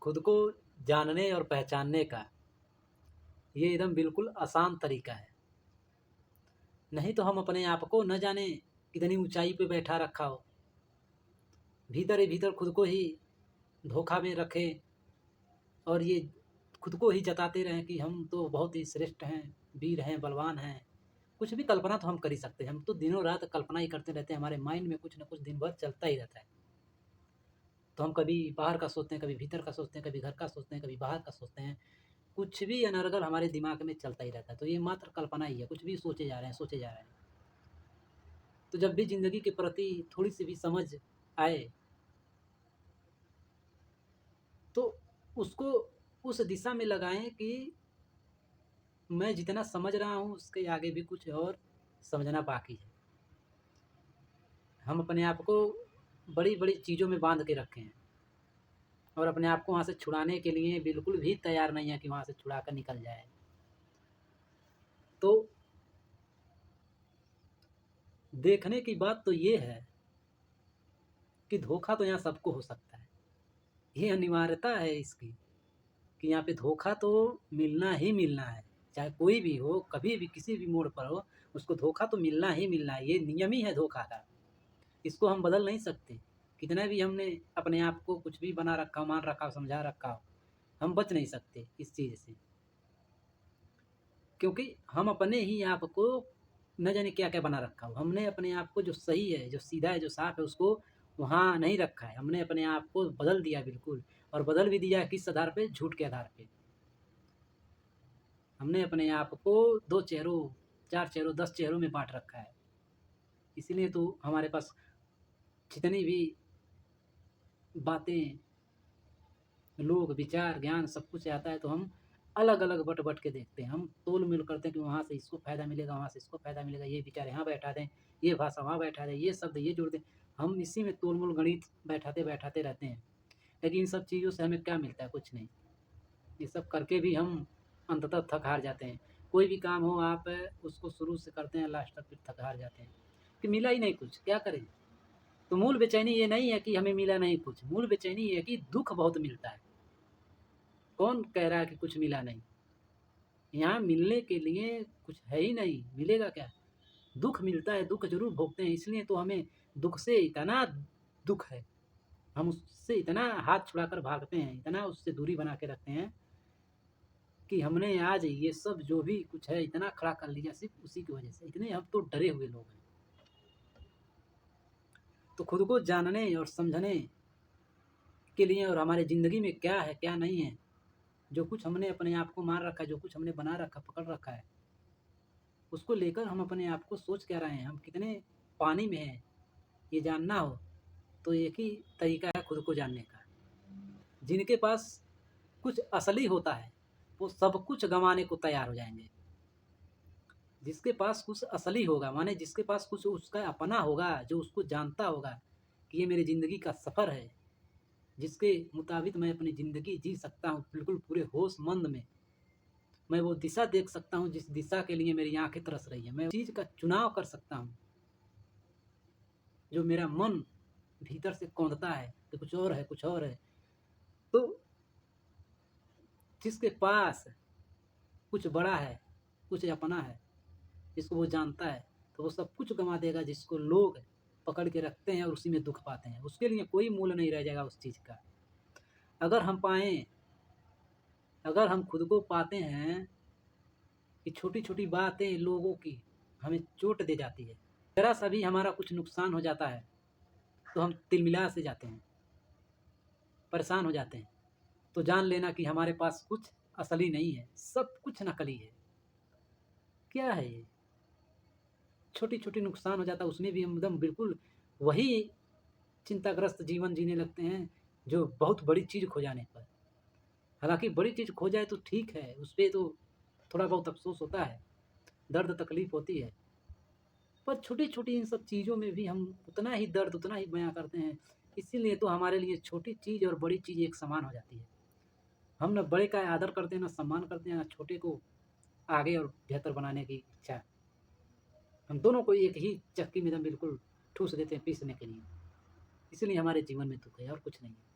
खुद को जानने और पहचानने का ये एकदम बिल्कुल आसान तरीका है। नहीं तो हम अपने आप को न जाने कितनी ऊंचाई पे बैठा रखा हो, भीतर ही भीतर खुद को ही धोखा में रखें और ये खुद को ही जताते रहें कि हम तो बहुत ही श्रेष्ठ हैं, वीर हैं, बलवान हैं। कुछ भी कल्पना तो हम कर ही सकते हैं। हम तो दिनों रात कल्पना ही करते रहते हैं, हमारे माइंड में कुछ न कुछ दिन भर चलता ही रहता है। तो हम कभी बाहर का सोचते हैं, कभी भीतर का सोचते हैं, कभी घर का सोचते हैं, कभी बाहर का सोचते हैं। कुछ भी अनर्गल हमारे दिमाग में चलता ही रहता है। तो ये मात्र कल्पना ही है, कुछ भी सोचे जा रहे हैं, सोचे जा रहे हैं। तो जब भी ज़िंदगी के प्रति थोड़ी-सी भी समझ आए, तो उसको उस दिशा में लगाएँ कि मैं जितना समझ रहा हूँ, उसके आगे भी कुछ और समझना बाकी है। हम अपने आप को बड़ी-बड़ी चीज़ों में बाँध के रखे हैं और अपने आप को वहाँ से छुड़ाने के लिए बिल्कुल भी तैयार नहीं है कि वहाँ से छुड़ा कर निकल जाए। तो देखने की बात तो ये है कि धोखा तो यहाँ सबको हो सकता है। ये अनिवार्यता है इसकी कि यहाँ पे धोखा तो मिलना ही मिलना है। चाहे कोई भी हो, कभी भी, किसी भी मोड़ पर हो, उसको धोखा तो मिलना ही मिलना है। ये नियम ही है धोखा का। इसको हम बदल नहीं सकते। कितना भी हमने अपने आप को कुछ भी बना रखा हो, मान रखा हो, समझा रखा हो, हम बच नहीं सकते इस चीज़ से। क्योंकि हम अपने ही आप को न जाने क्या-क्या बना रखा हो। हमने अपने आप को जो सही है, जो सीधा है, जो साफ है, उसको वहाँ नहीं रखा है। हमने अपने आप को बदल दिया बिल्कुल, और बदल भी दिया किस आधार पे? झूठ के आधार पे। हमने अपने आप को 2 चेहरों, 4 चेहरों, 10 चेहरों में बाँट रखा है। इसीलिए तो हमारे पास जितनी भी बातें, लोग, विचार, ज्ञान सब कुछ आता है, तो हम अलग-अलग बँट-बँट के देखते हैं। हम तोल-मोल करते हैं कि वहाँ से इसको फ़ायदा मिलेगा, वहाँ से इसको फ़ायदा मिलेगा, ये विचार यहाँ बैठा दें, ये भाषा वहाँ बैठा दें, ये शब्द ये जोड़ दें। हम इसी में तोल-मोल गणित बैठाते-बैठाते रहते हैं। लेकिन इन सब चीज़ों से हमें क्या मिलता है? कुछ नहीं। ये सब करके भी हम अंततः थक-हार जाते हैं। कोई भी काम हो, आप उसको शुरू से करते हैं, लास्ट तक फिर थक-हार जाते हैं कि मिला ही नहीं कुछ, क्या करें? तो मूल बेचैनी ये नहीं है कि हमें मिला नहीं कुछ, मूल बेचैनी ये है कि दुःख बहुत मिलता है। कौन कह रहा है कि कुछ मिला नहीं? यहाँ मिलने के लिए कुछ है ही नहीं, मिलेगा क्या? दुःख मिलता है, दुःख ज़रूर भोगते हैं, इसलिए तो हमें दुःख से इतना दुःख है। हम उससे इतना हाथ छुड़ाकर भागते हैं, इतना उससे दूरी बना के रखते हैं कि हमने आज ये सब जो भी कुछ है इतना खड़ा कर लिया सिर्फ़ उसी की वजह से। इतने हम तो डरे हुए लोग हैं। तो खुद को जानने और समझने के लिए और हमारे ज़िंदगी में क्या है, क्या नहीं है, जो कुछ हमने अपने आप को मान रखा है, जो कुछ हमने बना रखा, पकड़ रखा है, उसको लेकर हम अपने आप को सोच क्या रहे हैं, हम कितने पानी में हैं, ये जानना हो, तो एक ही तरीका है खुद को जानने का। जिनके पास कुछ असली होता है, वो सब कुछ गँवाने को तैयार हो जाएँगे। जिसके पास कुछ असली होगा, माने जिसके पास कुछ उसका अपना होगा, जो उसको जानता होगा कि ये मेरी ज़िंदगी का सफ़र है, जिसके मुताबिक मैं अपनी ज़िंदगी जी सकता हूँ, बिल्कुल पूरे होशमंद में। मैं वो दिशा देख सकता हूँ जिस दिशा के लिए मेरी आँखें तरस रही हैं। मैं चीज़ का चुनाव कर सकता हूँ, जो मेरा मन भीतर से कौंधता है कि कुछ और है, कुछ और है। तो जिसके पास कुछ बड़ा है, कुछ अपना है, जिसको वो जानता है, तो वो सब कुछ गँवा देगा जिसको लोग पकड़ के रखते हैं और उसी में दुःख पाते हैं। उसके लिए कोई मूल्य नहीं रह जाएगा उस चीज़ का। अगर हम पाएँ, अगर हम खुद को पाते हैं कि छोटी-छोटी बातें लोगों की हमें चोट दे जाती है, ज़रा-सा भी हमारा कुछ नुकसान हो जाता है, तो हम तिलमिला से जाते हैं, परेशान हो जाते हैं। तो जान लेना कि हमारे पास कुछ असली नहीं है, सब कुछ नकली है। क्या है ये? छोटी-छोटी नुकसान हो जाता है, उसमें भी हम एकदम बिल्कुल वही चिंताग्रस्त जीवन जीने लगते हैं, जो बहुत बड़ी चीज़ खो जाने पर। हालाँकि बड़ी चीज़ खो जाए तो ठीक है, उसपे तो थोड़ा बहुत अफ़सोस होता है, दर्द तकलीफ़ होती है। पर छोटी-छोटी इन सब चीज़ों में भी हम उतना ही दर्द, उतना ही बयाँ करते हैं। इसीलिए तो हमारे लिए छोटी चीज़ और बड़ी चीज़ एक समान हो जाती है। हम ना बड़े का आदर करते हैं, ना सम्मान करते हैं, ना छोटे को आगे और बेहतर बनाने की इच्छा। हम दोनों को एक ही चक्की में एकदम बिल्कुल ठूँस देते हैं पीसने के लिए। इसलिए हमारे जीवन में दुःख है और कुछ नहीं है।